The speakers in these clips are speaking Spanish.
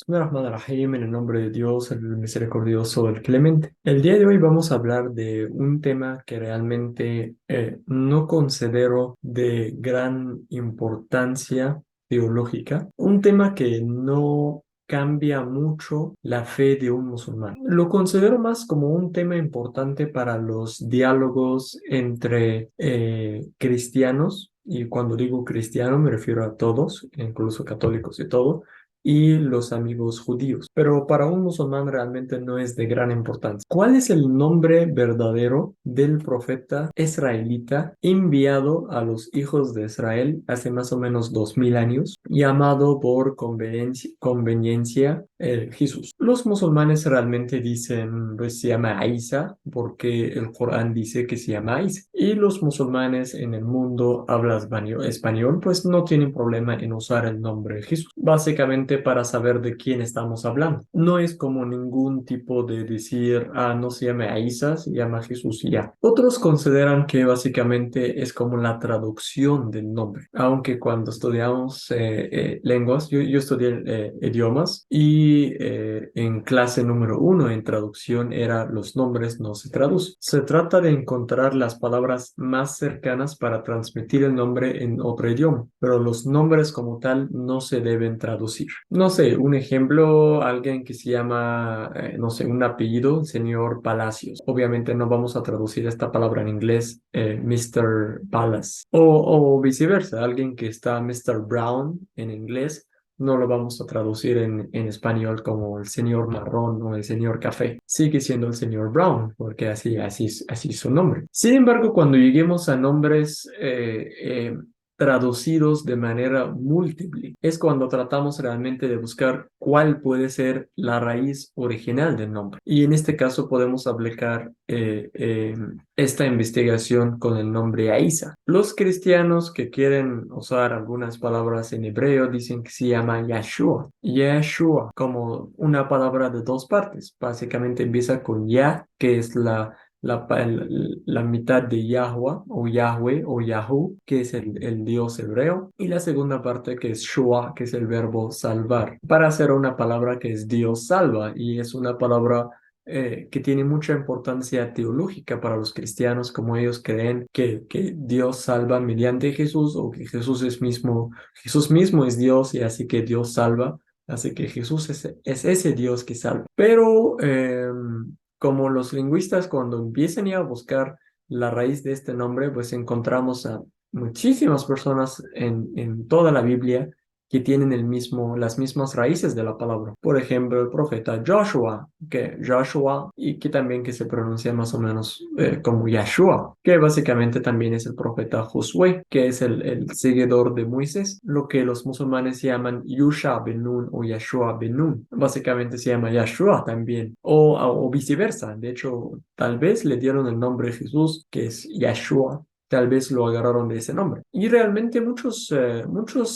Bismillahirrahmanirrahim, en el nombre de Dios, el misericordioso, el clemente. El día de hoy vamos a hablar de un tema que realmente no considero de gran importancia teológica, un tema que no cambia mucho la fe de un musulmán. Lo considero más como un tema importante para los diálogos entre cristianos, y cuando digo cristiano me refiero a todos, incluso católicos y todo, y los amigos judíos. Pero para un musulmán realmente no es de gran importancia. ¿Cuál es el nombre verdadero del profeta israelita enviado a los hijos de Israel hace más o menos 2000 años, llamado por conveniencia Jesús? Los musulmanes realmente dicen, pues se llama Isa, porque el Corán dice que se llama Isa. Y los musulmanes en el mundo hablan español, pues no tienen problema en usar el nombre Jesús. Básicamente para saber de quién estamos hablando. No es como ningún tipo de decir, no se llama Isa, se llama Jesús y ya. Otros consideran que básicamente es como la traducción del nombre. Aunque cuando estudiamos lenguas, yo estudié idiomas y en clase número 1 en traducción era los nombres no se traducen. Se trata de encontrar las palabras más cercanas para transmitir el nombre en otro idioma, pero los nombres como tal no se deben traducir. No sé, un ejemplo, alguien que se llama, no sé, un apellido, señor Palacios. Obviamente no vamos a traducir esta palabra en inglés, Mr. Palace. O viceversa, alguien que está Mr. Brown en inglés no lo vamos a traducir en español como el señor marrón o el señor café. Sigue siendo el señor Brown, porque así es su nombre. Sin embargo, cuando lleguemos a nombres traducidos de manera múltiple, es cuando tratamos realmente de buscar cuál puede ser la raíz original del nombre. Y en este caso podemos aplicar esta investigación con el nombre Aisa. Los cristianos que quieren usar algunas palabras en hebreo dicen que se llama Yahshua. Yahshua, como una palabra de dos partes. Básicamente empieza con Yah, que es la mitad de Yahweh o Yahweh o Yahu, que es el Dios hebreo, y la segunda parte que es Shua, que es el verbo salvar, para hacer una palabra que es Dios salva, y es una palabra que tiene mucha importancia teológica para los cristianos, como ellos creen que Dios salva mediante Jesús, o que Jesús mismo es Dios, y así que Dios salva. Así que Jesús es ese Dios que salva. Pero como los lingüistas cuando empiezan ya a buscar la raíz de este nombre, pues encontramos a muchísimas personas en toda la Biblia que tienen las mismas raíces de la palabra. Por ejemplo, el profeta Joshua, y que también que se pronuncia más o menos como Yahshua, que básicamente también es el profeta Josué, que es el seguidor de Moisés, lo que los musulmanes llaman Yusha ben Nun o Yahshua ben Nun. Básicamente se llama Yahshua también, o viceversa. De hecho, tal vez le dieron el nombre Jesús, que es Yahshua, tal vez lo agarraron de ese nombre. Y realmente muchos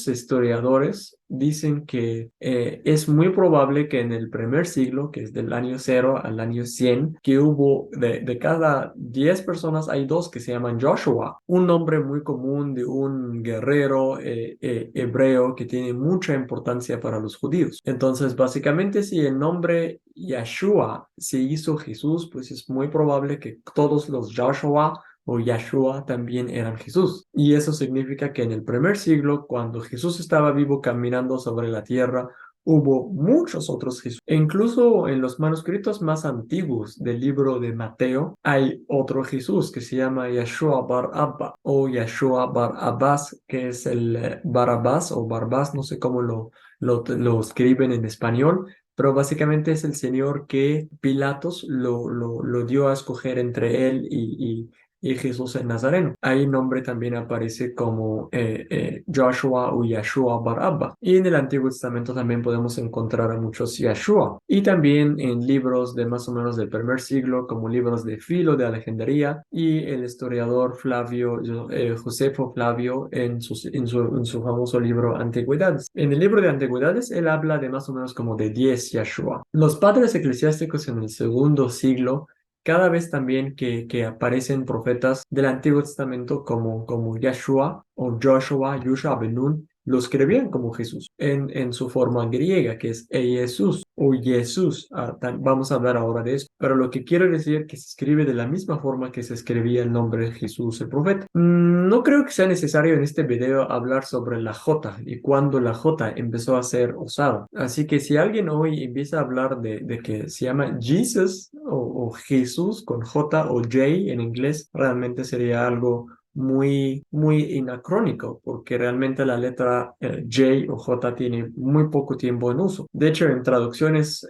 historiadores dicen que es muy probable que en el primer siglo, que es del año 0 al año 100, que hubo de cada 10 personas hay dos que se llaman Joshua, un nombre muy común de un guerrero hebreo que tiene mucha importancia para los judíos. Entonces, básicamente, si el nombre Yahshua se hizo Jesús, pues es muy probable que todos los Joshua o Yahshua también eran Jesús. Y eso significa que en el primer siglo, cuando Jesús estaba vivo caminando sobre la tierra, hubo muchos otros Jesús. E incluso en los manuscritos más antiguos del libro de Mateo hay otro Jesús que se llama Yahshua Bar Abba o Yahshua Bar Abbas, que es el Barabás o Barbás, no sé cómo lo escriben en español, pero básicamente es el Señor que Pilatos lo dio a escoger entre él y Jesús el Nazareno. Ahí el nombre también aparece como Joshua o Yahshua Bar Abba. Y en el Antiguo Testamento también podemos encontrar a muchos Yahshua. Y también en libros de más o menos del primer siglo, como libros de Filo de Alejandría y el historiador Josefo Flavio en su famoso libro Antigüedades. En el libro de Antigüedades, él habla de más o menos como de 10 Yahshua. Los padres eclesiásticos en el segundo siglo cada vez también que aparecen profetas del Antiguo Testamento como Yahshua o Joshua ben Nun, lo escribían como Jesús en su forma griega, que es Jesús o Jesús. Vamos a hablar ahora de eso. Pero lo que quiero decir es que se escribe de la misma forma que se escribía el nombre de Jesús, el profeta. No creo que sea necesario en este video hablar sobre la J y cuándo la J empezó a ser usada. Así que si alguien hoy empieza a hablar de que se llama Jesus o Jesús con J o J en inglés, realmente sería algo muy anacrónico, porque realmente la letra J o J tiene muy poco tiempo en uso. De hecho, en traducciones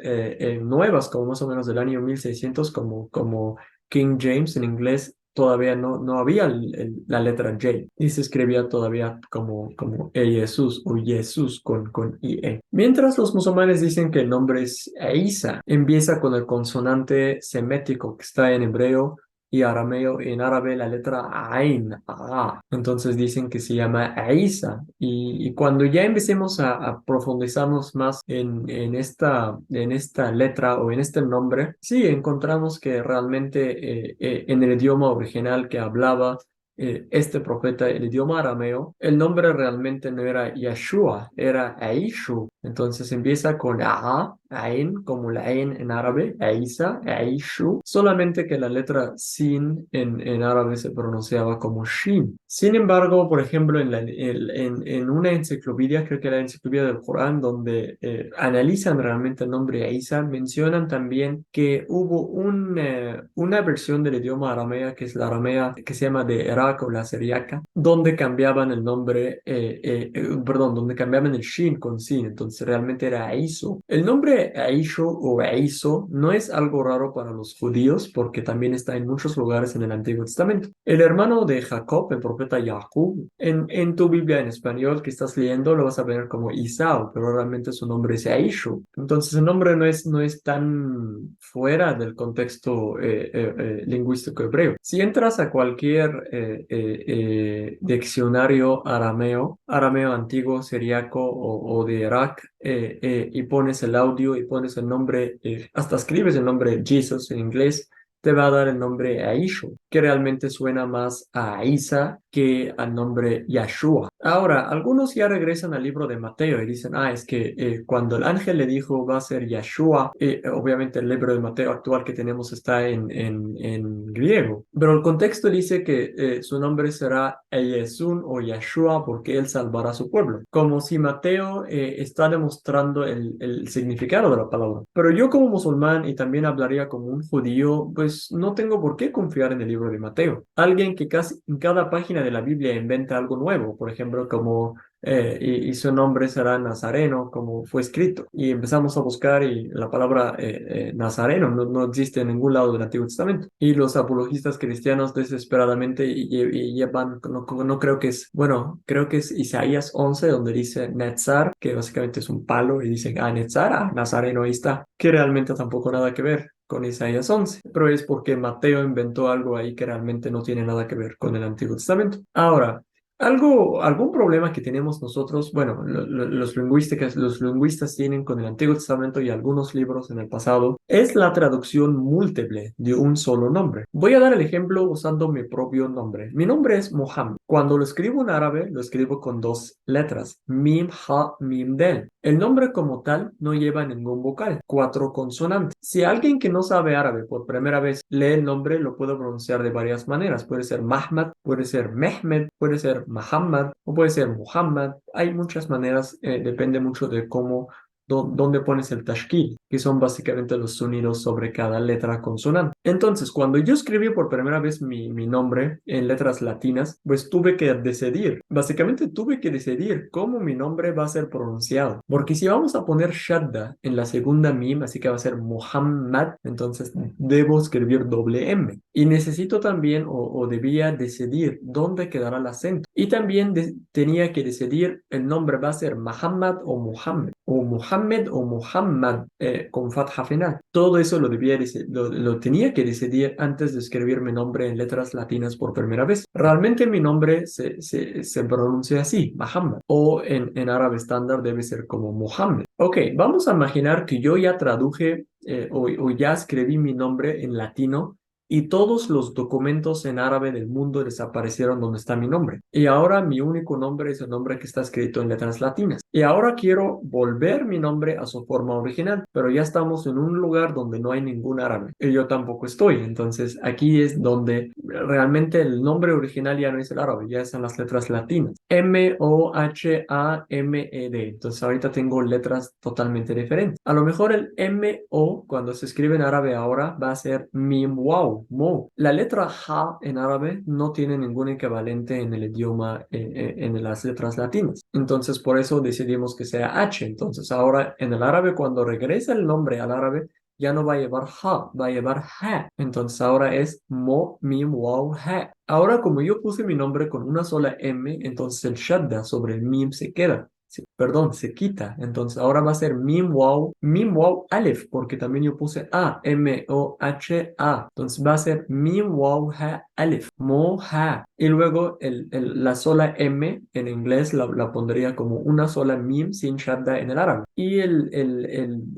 nuevas, como más o menos del año 1600, como King James en inglés, todavía no había la letra J y se escribía todavía como Jesús o Jesús con IE. Mientras los musulmanes dicen que el nombre es Isa, empieza con el consonante semético que está en hebreo y arameo, en árabe la letra Ain, A. Entonces dicen que se llama Isa. Y cuando ya empecemos a profundizarnos más en esta letra o en este nombre, sí encontramos que realmente en el idioma original que hablaba este profeta, el idioma arameo, el nombre realmente no era Yeshua, era Aishu. Entonces empieza con A, Ain, como la Ain en árabe, Aisa, Aishu, solamente que la letra Sin en árabe se pronunciaba como Shin. Sin embargo, por ejemplo, en una enciclopedia, creo que la enciclopedia del Corán, donde analizan realmente el nombre Aisa, mencionan también que hubo una versión del idioma aramea, que es la aramea que se llama de Irak o la siriaca, donde cambiaban el nombre, perdón, donde cambiaban el Shin con Sin, entonces realmente era Aiso. El nombre Aisho o Aiso no es algo raro para los judíos porque también está en muchos lugares en el Antiguo Testamento. El hermano de Jacob, el profeta Jacob, en tu Biblia en español que estás leyendo lo vas a ver como Isao, pero realmente su nombre es Aisho. Entonces el nombre no es tan fuera del contexto lingüístico hebreo. Si entras a cualquier diccionario arameo antiguo, siríaco o de Irak, y pones el audio y pones el nombre, hasta escribes el nombre Jesus en inglés, te va a dar el nombre Aishu, que realmente suena más a Isa que al nombre Yeshua. Ahora, algunos ya regresan al libro de Mateo y dicen, es que cuando el ángel le dijo va a ser Yeshua, obviamente el libro de Mateo actual que tenemos está en griego, pero el contexto dice que su nombre será Yesun o Yeshua porque él salvará a su pueblo, como si Mateo está demostrando el significado de la palabra. Pero yo como musulmán y también hablaría como un judío, pues no tengo por qué confiar en el libro de Mateo. Alguien que casi en cada página de la Biblia inventa algo nuevo, por ejemplo, como y su nombre será Nazareno, como fue escrito. Y empezamos a buscar y la palabra Nazareno no existe en ningún lado del Antiguo Testamento. Y los apologistas cristianos desesperadamente y llevan, no creo que es, bueno, creo que es Isaías 11 donde dice Netzar, que básicamente es un palo, y dicen, Netzar, Nazareno, ahí está, que realmente tampoco nada que ver con Isaías 11, pero es porque Mateo inventó algo ahí que realmente no tiene nada que ver con el Antiguo Testamento. Ahora, algún problema que tenemos nosotros, bueno, los lingüistas tienen con el Antiguo Testamento y algunos libros en el pasado, es la traducción múltiple de un solo nombre. Voy a dar el ejemplo usando mi propio nombre. Mi nombre es Mohammed. Cuando lo escribo en árabe, lo escribo con dos letras, Mim, Ha, Mim, Del. El nombre como tal no lleva ningún vocal, cuatro consonantes. Si alguien que no sabe árabe por primera vez lee el nombre, lo puede pronunciar de varias maneras. Puede ser Mahmad, puede ser Mehmed, puede ser Muhammad o puede ser Muhammad. Hay muchas maneras, depende mucho de dónde pones el tashkil, que son básicamente los sonidos sobre cada letra consonante. Entonces, cuando yo escribí por primera vez mi nombre en letras latinas, pues básicamente tuve que decidir cómo mi nombre va a ser pronunciado. Porque si vamos a poner shadda en la segunda mim, así que va a ser Muhammad, entonces debo escribir doble M. Y necesito también, o debía decidir dónde quedará el acento. Y también tenía que decidir el nombre va a ser Muhammad o Muhammad, o Muhammad o Muhammad con fatha final. Todo eso lo tenía que decidir antes de escribir mi nombre en letras latinas por primera vez. Realmente mi nombre se pronuncia así, Muhammad, o en árabe estándar debe ser como Muhammad. Ok, vamos a imaginar que yo ya traduje o ya escribí mi nombre en latino y todos los documentos en árabe del mundo desaparecieron donde está mi nombre. Y ahora mi único nombre es el nombre que está escrito en letras latinas. Y ahora quiero volver mi nombre a su forma original, pero ya estamos en un lugar donde no hay ningún árabe. Y yo tampoco estoy. Entonces aquí es donde realmente el nombre original ya no es el árabe, ya son las letras latinas. Mohamed. Entonces ahorita tengo letras totalmente diferentes. A lo mejor el Mo, cuando se escribe en árabe ahora, va a ser mim wow, mo. La letra ha en árabe no tiene ningún equivalente en el idioma, en las letras latinas. Entonces por eso decidimos que sea H. Entonces ahora en el árabe, cuando regresa el nombre al árabe, ya no va a llevar ha, va a llevar ha. Entonces ahora es mo, mim, wow, ha. Ahora como yo puse mi nombre con una sola M, entonces el shadda sobre el mim se queda. Perdón, se quita. Entonces ahora va a ser mim, wow, alef, porque también yo puse A, M-O-H-A. Entonces va a ser mim, wow, ha, alef, moha. Y luego la sola M en inglés la pondría como una sola mim sin shadda en el árabe. Y el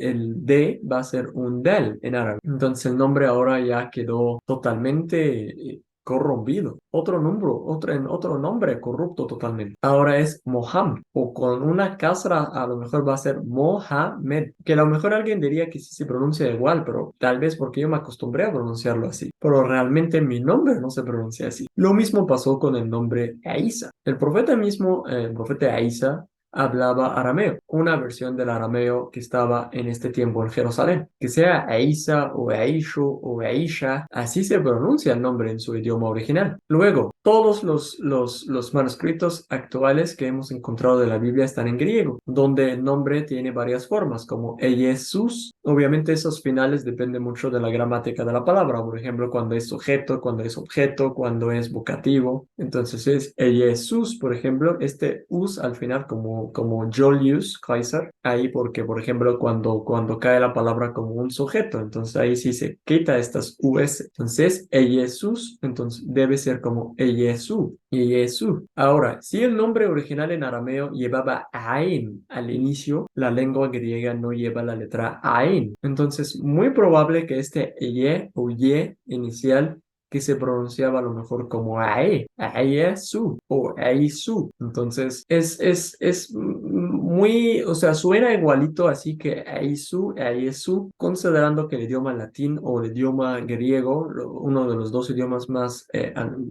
D va a ser un del en árabe. Entonces el nombre ahora ya quedó totalmente corrompido. Otro nombre corrupto totalmente. Ahora es Mohammed, o con una casra a lo mejor va a ser Mohamed, que a lo mejor alguien diría que sí se pronuncia igual, pero tal vez porque yo me acostumbré a pronunciarlo así. Pero realmente mi nombre no se pronuncia así. Lo mismo pasó con el nombre Isa. El profeta mismo, el profeta Isa, hablaba arameo, una versión del arameo que estaba en este tiempo en Jerusalén. Que sea Eisa o Eishu o Eisha, así se pronuncia el nombre en su idioma original. Luego, todos los manuscritos actuales que hemos encontrado de la Biblia están en griego, donde el nombre tiene varias formas, como Jesús. Obviamente esos finales dependen mucho de la gramática de la palabra, por ejemplo, cuando es sujeto, cuando es objeto, cuando es vocativo. Entonces es Jesús, por ejemplo, este us al final como Julius Caesar, ahí porque, por ejemplo, cuando cae la palabra como un sujeto, entonces ahí sí se quita estas us. Entonces Jesús, entonces debe ser como Jesús. Jesús. Ahora, si el nombre original en arameo llevaba Ain al inicio, la lengua griega no lleva la letra Ain. Entonces, muy probable que este Ye o Ye inicial que se pronunciaba a lo mejor como Ae, Aesu o Aisu. Entonces, es muy, o sea, suena igualito, así que Aisu, Aesu, considerando que el idioma latín o el idioma griego, uno de los dos idiomas más,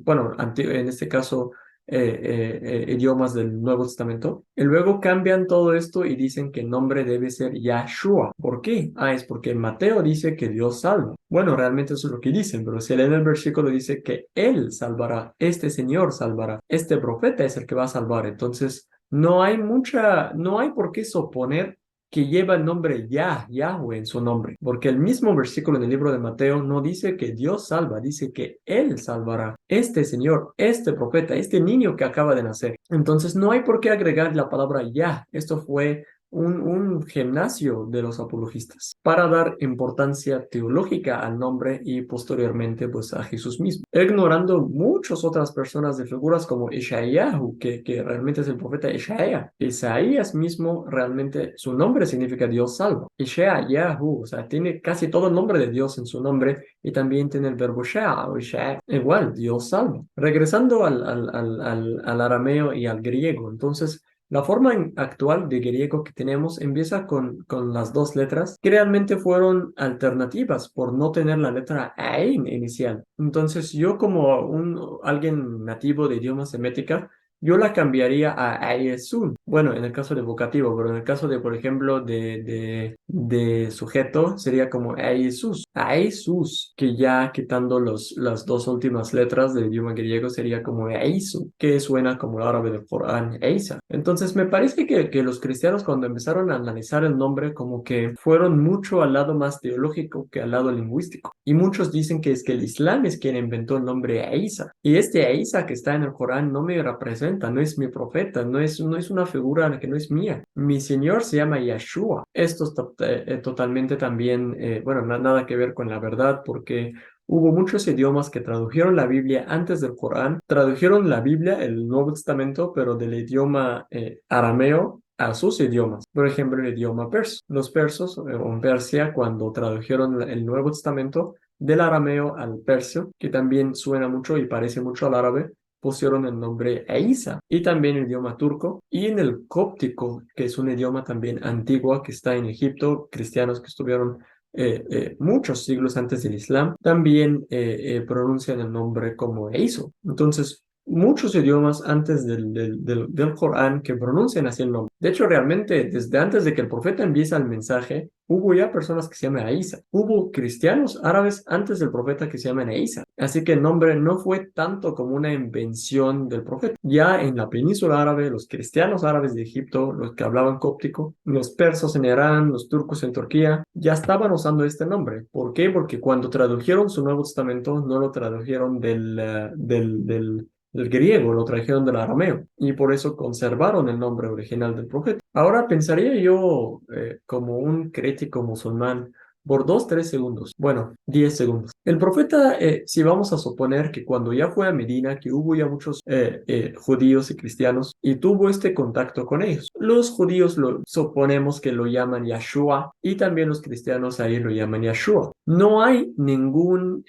bueno, en este caso, idiomas del Nuevo Testamento. Y luego cambian todo esto y dicen que el nombre debe ser Yahshua. ¿Por qué? Es porque Mateo dice que Dios salva. Bueno, realmente eso es lo que dicen, pero si leen el versículo dice que Él salvará, este Señor salvará, este profeta es el que va a salvar. Entonces, no hay por qué suponer que lleva el nombre Yahweh en su nombre, porque el mismo versículo en el libro de Mateo no dice que Dios salva, dice que Él salvará, este Señor, este profeta, este niño que acaba de nacer. Entonces no hay por qué agregar la palabra Yah. Esto fue un gimnasio de los apologistas para dar importancia teológica al nombre y posteriormente pues a Jesús mismo, ignorando muchas otras personas de figuras como Ishayahu, que realmente es el profeta Isaías mismo, realmente su nombre significa Dios salva. Ishayahu, o sea, tiene casi todo el nombre de Dios en su nombre y también tiene el verbo Shea o Isha, igual, Dios salva. Regresando al arameo y al griego, entonces la forma actual de griego que tenemos empieza con las dos letras que realmente fueron alternativas por no tener la letra Ain inicial. Entonces yo como alguien nativo de idioma semética, yo la cambiaría a Aesun. Bueno, en el caso de vocativo, pero en el caso de, por ejemplo, de sujeto, sería como Aesus. Aesus, que ya quitando las dos últimas letras del idioma griego sería como Eisu, que suena como el árabe del Corán, Eisa. Entonces me parece que los cristianos cuando empezaron a analizar el nombre como que fueron mucho al lado más teológico que al lado lingüístico. Y muchos dicen que es que el Islam es quien inventó el nombre Eisa. Y este Eisa que está en el Corán no me representa, no es mi profeta, no es una figura que no es mía. Mi Señor se llama Yeshua. Esto es totalmente también, bueno, nada que ver con la verdad porque hubo muchos idiomas que tradujeron la Biblia antes del Corán, tradujeron la Biblia, el Nuevo Testamento, pero del idioma arameo a sus idiomas. Por ejemplo, el idioma persa. Los persos en Persia, cuando tradujeron el Nuevo Testamento, del arameo al persio, que también suena mucho y parece mucho al árabe, pusieron el nombre Isa, y también el idioma turco, y en el cóptico, que es un idioma también antiguo que está en Egipto, cristianos que estuvieron muchos siglos antes del Islam, también pronuncian el nombre como Eiso. Entonces, muchos idiomas antes del Corán que pronuncian así el nombre. De hecho, realmente, desde antes de que el profeta enviase el mensaje, hubo ya personas que se llaman Isa. Hubo cristianos árabes antes del profeta que se llaman Isa. Así que el nombre no fue tanto como una invención del profeta. Ya en la península árabe, los cristianos árabes de Egipto, los que hablaban cóptico, los persos en Irán, los turcos en Turquía, ya estaban usando este nombre. ¿Por qué? Porque cuando tradujeron su Nuevo Testamento, no lo tradujeron del griego, lo trajeron del arameo y por eso conservaron el nombre original del profeta. Ahora pensaría yo como un crítico musulmán por 2, 3 segundos, bueno, 10 segundos. El profeta, si vamos a suponer que cuando ya fue a Medina, que hubo ya muchos judíos y cristianos y tuvo este contacto con ellos, los judíos lo suponemos que lo llaman Yahshua y también los cristianos ahí lo llaman Yahshua. No hay ninguna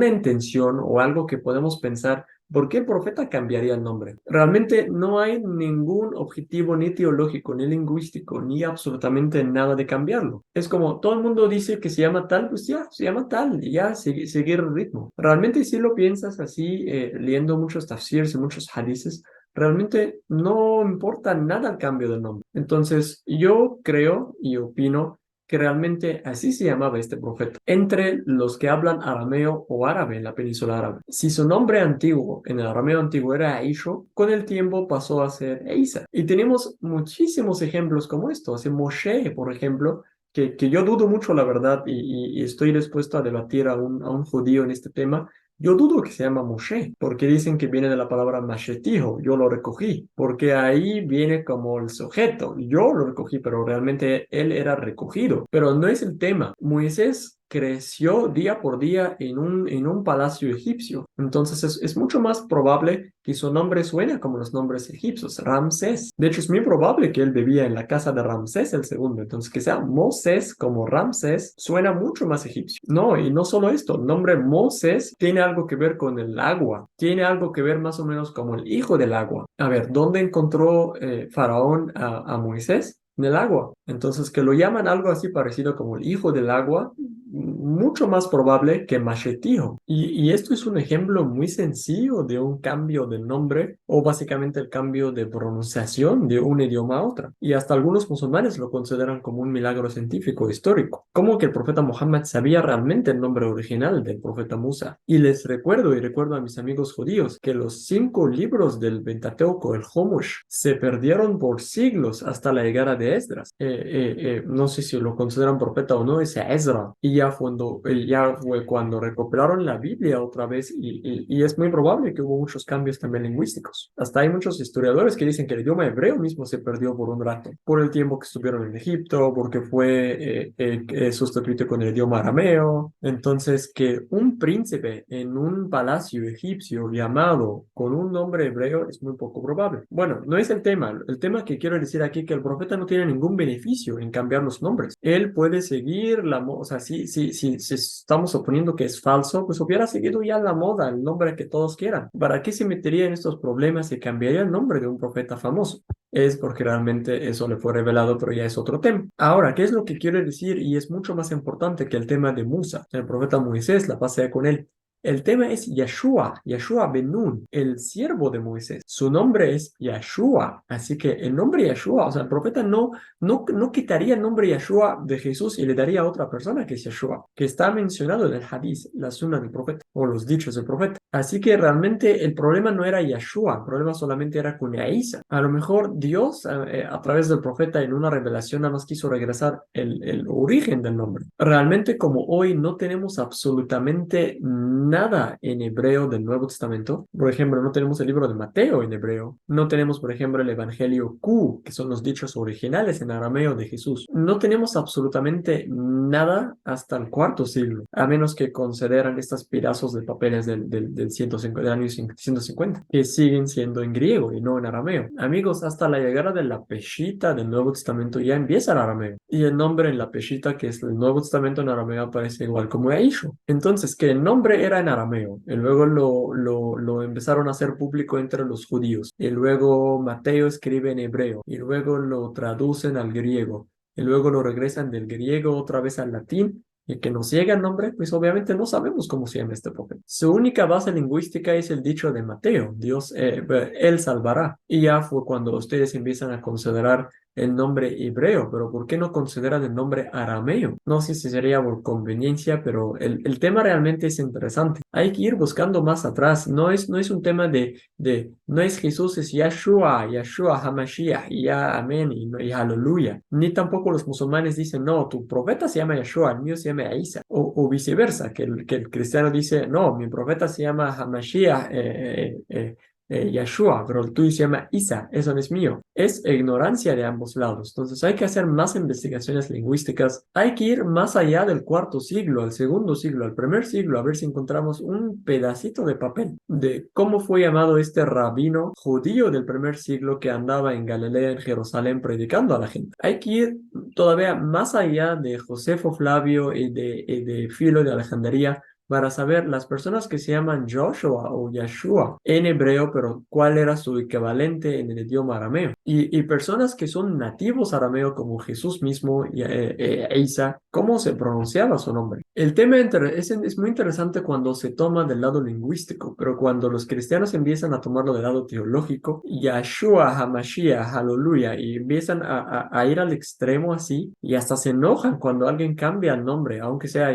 intención o algo que podemos pensar. ¿Por qué el profeta cambiaría el nombre? Realmente no hay ningún objetivo ni teológico, ni lingüístico, ni absolutamente nada de cambiarlo. Es como todo el mundo dice que se llama tal, pues ya, se llama tal, y ya seguir el ritmo. Realmente si lo piensas así, leyendo muchos tafsirs y muchos hadices, realmente no importa nada el cambio del nombre. Entonces, yo creo y opino que realmente así se llamaba este profeta, entre los que hablan arameo o árabe en la península árabe. Si su nombre antiguo, en el arameo antiguo, era Aisho, con el tiempo pasó a ser Eisa. Y tenemos muchísimos ejemplos como esto. Así Moshe, por ejemplo, que yo dudo mucho, la verdad, y estoy dispuesto a debatir a un judío en este tema. Yo dudo que se llama Moshe, porque dicen que viene de la palabra mashetijo, yo lo recogí, porque ahí viene como el sujeto, yo lo recogí, pero realmente él era recogido. Pero no es el tema. Moisés creció día por día en un palacio egipcio. Entonces es mucho más probable que su nombre suene como los nombres egipcios, Ramsés. De hecho, es muy probable que él vivía en la casa de Ramsés el segundo. Entonces, que sea Moses como Ramsés suena mucho más egipcio. No, y no solo esto, el nombre Moses tiene algo que ver con el agua, tiene algo que ver más o menos como el hijo del agua. A ver, ¿dónde encontró Faraón a Moisés? En el agua. Entonces, que lo llaman algo así parecido como el hijo del agua, mucho más probable que Mashetijo. Y esto es un ejemplo muy sencillo de un cambio de nombre o básicamente el cambio de pronunciación de un idioma a otro. Y hasta algunos musulmanes lo consideran como un milagro científico histórico. Como que el profeta Muhammad sabía realmente el nombre original del profeta Musa. Y les recuerdo, y recuerdo a mis amigos judíos, que los 5 libros del Pentateuco, el Homush, se perdieron por siglos hasta la llegada de Esdras. No sé si lo consideran profeta o no, ese Ezra. Y ya fue cuando recuperaron la Biblia otra vez y es muy probable que hubo muchos cambios también lingüísticos. Hasta hay muchos historiadores que dicen que el idioma hebreo mismo se perdió por un rato, por el tiempo que estuvieron en Egipto, porque fue sustituido con el idioma arameo. Entonces, que un príncipe en un palacio egipcio llamado con un nombre hebreo es muy poco probable. Bueno, no es el tema. El tema que quiero decir aquí es que el profeta no tiene ningún beneficio en cambiar los nombres. Él puede seguir o sea, si estamos suponiendo que es falso, pues hubiera seguido ya la moda, el nombre que todos quieran. ¿Para qué se metería en estos problemas y cambiaría el nombre de un profeta famoso? Es porque realmente eso le fue revelado, pero ya es otro tema. Ahora, ¿qué es lo que quiero decir? Y es mucho más importante que el tema de Musa, el profeta Moisés, la pasea con él. El tema es Yahshua ben Nun, el siervo de Moisés. Su nombre es Yahshua. Así que el nombre Yahshua, o sea, el profeta no quitaría el nombre Yahshua de Jesús y le daría a otra persona que es Yahshua, que está mencionado en el hadith, la sunna del profeta, o los dichos del profeta. Así que realmente el problema no era Yahshua, el problema solamente era con Isa. A lo mejor Dios, a través del profeta, en una revelación, nada más quiso regresar el origen del nombre. Realmente, como hoy no tenemos absolutamente nada en hebreo del Nuevo Testamento. Por ejemplo, no tenemos el libro de Mateo en hebreo. No tenemos, por ejemplo, el Evangelio Q, que son los dichos originales en arameo de Jesús. No tenemos absolutamente nada hasta el cuarto siglo, a menos que consideran estos pedazos de papeles del 150, del año 150, que siguen siendo en griego y no en arameo. Amigos, hasta la llegada de la Peshita del Nuevo Testamento ya empieza en arameo. Y el nombre en la Peshita, que es el Nuevo Testamento en arameo, aparece igual como Eisho. Entonces, que el nombre era en arameo, y luego lo empezaron a hacer público entre los judíos, y luego Mateo escribe en hebreo, y luego lo traducen al griego, y luego lo regresan del griego otra vez al latín, y que nos llega el nombre, pues obviamente no sabemos cómo se llama este profeta. Su única base lingüística es el dicho de Mateo, Dios, él salvará. Y ya fue cuando ustedes empiezan a considerar el nombre hebreo, pero ¿por qué no consideran el nombre arameo? No sé si sería por conveniencia, pero el tema realmente es interesante. Hay que ir buscando más atrás. No es un tema no es Jesús, es Yeshua, Yeshua, Hamashiach, y ya amén, y aleluya. Ni tampoco los musulmanes dicen, no, tu profeta se llama Yeshua, el mío se llama Isa, o viceversa, que el cristiano dice, no, mi profeta se llama Hamashiach, Yeshua, pero el tuyo se llama Isa, eso no es mío. Es ignorancia de ambos lados. Entonces hay que hacer más investigaciones lingüísticas. Hay que ir más allá del cuarto siglo, al segundo siglo, al primer siglo, a ver si encontramos un pedacito de papel de cómo fue llamado este rabino judío del primer siglo que andaba en Galilea, en Jerusalén, predicando a la gente. Hay que ir todavía más allá de Josefo Flavio y de Filo de Alejandría para saber las personas que se llaman Joshua o Yeshua en hebreo, pero cuál era su equivalente en el idioma arameo. Y personas que son nativos arameo como Jesús mismo y Isa, cómo se pronunciaba su nombre. El tema es muy interesante cuando se toma del lado lingüístico, pero cuando los cristianos empiezan a tomarlo del lado teológico, Yeshua, Hamashiach, aleluya, y empiezan a ir al extremo así, y hasta se enojan cuando alguien cambia el nombre, aunque sea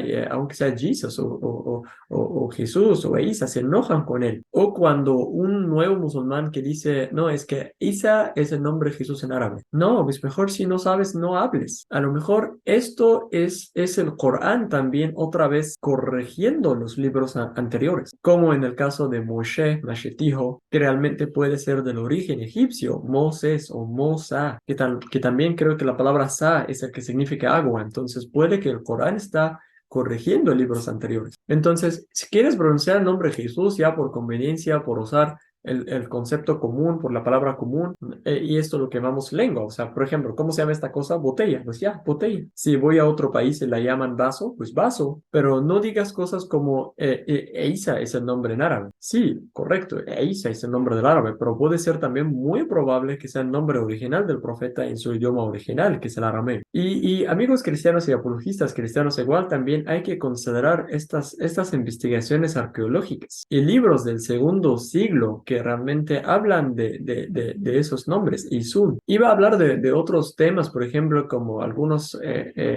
Jesus o Jesús o Isa, se enojan con él. O cuando un nuevo musulmán que dice, no, es que Isa es el nombre de Jesús en árabe. No, pues mejor si no sabes, no hables. A lo mejor esto es el Corán también otra vez corrigiendo los libros anteriores, como en el caso de Moshe, Mashetijo, que realmente puede ser del origen egipcio, Moses o Mosa, que también creo que la palabra Sa es el que significa agua. Entonces puede que el Corán está corrigiendo libros anteriores. Entonces, si quieres pronunciar el nombre de Jesús ya por conveniencia, por usar el concepto común, por la palabra común, y esto es lo que llamamos lengua. O sea, por ejemplo, ¿cómo se llama esta cosa? Botella. Pues ya, botella. Si voy a otro país y la llaman vaso, pues vaso. Pero no digas cosas como Eisa es el nombre en árabe. Sí, correcto, Eisa es el nombre del árabe, pero puede ser también muy probable que sea el nombre original del profeta en su idioma original, que es el arameo. Y amigos cristianos y apologistas cristianos igual, también hay que considerar estas investigaciones arqueológicas y libros del segundo siglo que realmente hablan de esos nombres. Y Sun iba a hablar de otros temas, por ejemplo, como algunos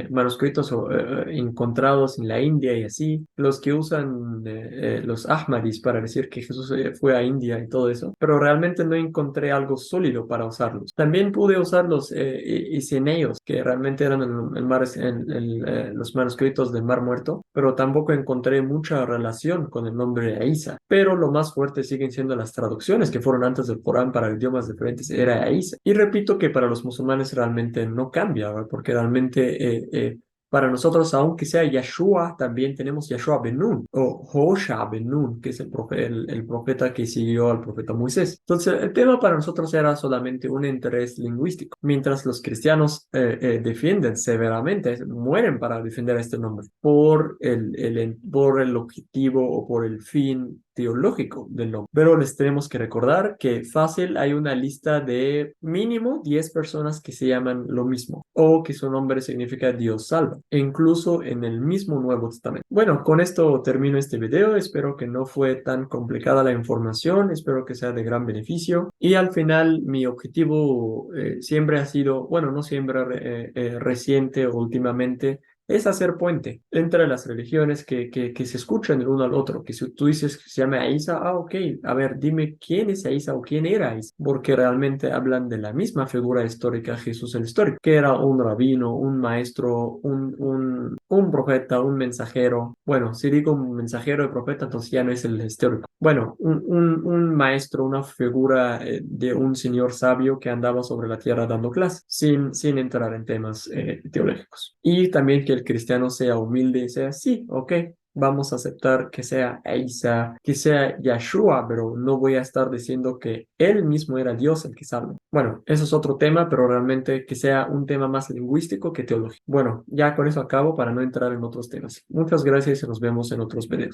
manuscritos encontrados en la India y así, los que usan los Ahmadis para decir que Jesús fue a India y todo eso, pero realmente no encontré algo sólido para usarlos. También pude usar los Iseneos, que realmente eran los manuscritos del Mar Muerto, pero tampoco encontré mucha relación con el nombre de Isa. Pero lo más fuerte siguen siendo las traducciones que fueron antes del Corán para idiomas diferentes, era Isa. Y repito que para los musulmanes realmente no cambia, ¿verdad? Porque realmente para nosotros, aunque sea Yeshua, también tenemos Yeshua ben Nun o Hosha ben Nun, que es el profeta que siguió al profeta Moisés. Entonces, el tema para nosotros era solamente un interés lingüístico, mientras los cristianos defienden severamente, mueren para defender este nombre por el objetivo o por el fin teológico del nombre. Pero les tenemos que recordar que fácil hay una lista de mínimo 10 personas que se llaman lo mismo o que su nombre significa Dios salva, e incluso en el mismo Nuevo Testamento. Bueno, con esto termino este video. Espero que no fue tan complicada la información, espero que sea de gran beneficio, y al final mi objetivo siempre ha sido, bueno, no siempre, reciente o últimamente, es hacer puente entre las religiones que se escuchan el uno al otro, que si tú dices que se llama Isa, ok, a ver, dime quién es Isa o quién era Isa, porque realmente hablan de la misma figura histórica, Jesús el histórico, que era un rabino, un maestro, un profeta, un mensajero. Bueno, si digo un mensajero y profeta, entonces ya no es el histórico. Bueno, un maestro, una figura de un señor sabio que andaba sobre la tierra dando clases, sin entrar en temas teológicos. Y también que el cristiano sea humilde y sea, sí, ok, vamos a aceptar que sea Isa, que sea Yeshua, pero no voy a estar diciendo que él mismo era Dios el que salva. Bueno, eso es otro tema, pero realmente que sea un tema más lingüístico que teológico. Bueno, ya con eso acabo para no entrar en otros temas. Muchas gracias y nos vemos en otros videos.